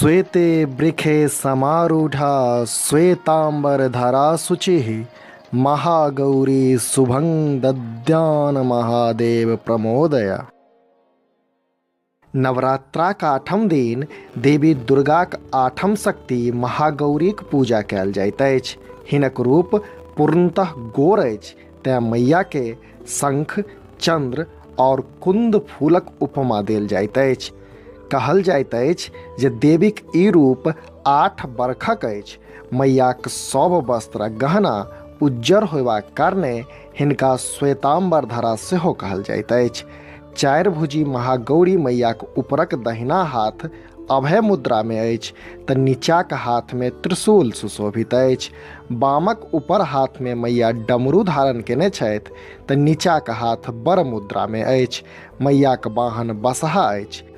श्वेते वृखे समारूढ़ा श्वेतांबरधरा शुचिः महागौरी शुभं दद्यान महादेव प्रमोदया। नवरात्रा का आठम दिन देवी दुर्गाक आठम शक्ति महागौरीक पूजा कयल जाइत अछि। हिनक रूप पूर्णतः गोर अछि, तेँ मैया के शंख, चंद्र और कुंद फूलक उपमा देल जाइत अछि। कहल जाइत अछि जे देवीक ई रूप 8 बरखक अछि। मैयाक सब वस्त्र गहना उज्जर होयबाक कारणे हिनका श्वेतांबरधरा सेहो कहल जाइत अछि। 4 भुजी महागौरी मैयाक ऊपरक दहिना हाथ अभय मुद्रा में अछि तऽ नीचाक हाथ में त्रिशूल सुशोभित अछि। बामक ऊपर हाथ में मैया डमरू धारण केने छथि तऽ नीचाक हाथ बर मुद्रा में अछि। मैयाक वाहन बसहा अछि।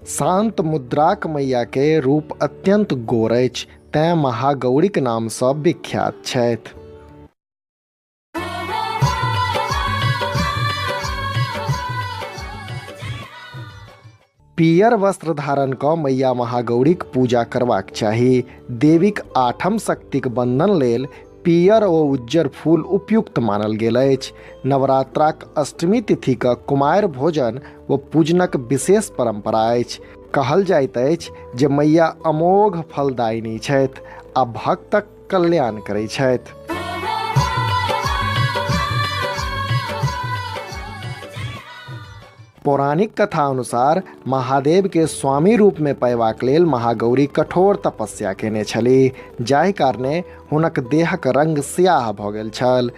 शांत मुद्राक मैया के रूप अत्यंत गोर अछि, तेँ महागौरीक नाम सँ विख्यात छथि। पियर वस्त्र धारण कऽ मैया महागौरीक पूजा करबाक चाही। देवीक आठम शक्तिक बंधन लेल पियर व उज्जर फूल उपयुक्त मानल गेल अछि। नवरात्राक अष्टमी तिथिक कुमारि भोजन व पूजनक विशेष परंपरा अछि। कहल जाइत अछि जे मैया अमोघ फलदायिनी छथि आ भक्तक कल्याण करैत छथि। पौराणिक कथा अनुसार महादेव के स्वामी रूप में पयबाक लेल महागौरी कठोर तपस्या केने छलीह, जाहि कारणे हुनक देहक रंग सियाह भऽ गेल छल।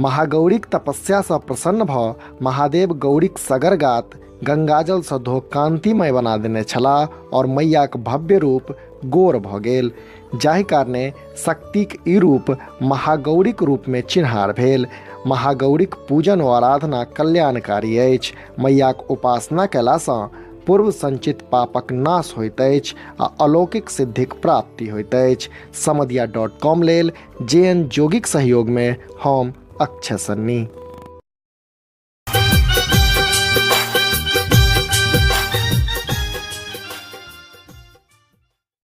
महागौरीक तपस्या सँ प्रसन्न भऽ महादेव गौरीक सगर गात गंगाजल सँ धो कांतिमय बना देने छलाह और मैयाक भव्य रूप गोर भऽ गेल, जाहि कारणे शक्तिक ई रूप महागौरीक रूप में चिन्हार भेल। महागौरीक पूजन व आराधना कल्याणकारी अछि। मैयाक उपासना कयलासँ पूर्व संचित पापक नाश होइत अछि आ अलौकिक सिद्धिक प्राप्ति होइत अछि। समधिया.com लेल JN जोगीक सहयोग में हम अक्षय सन्नी।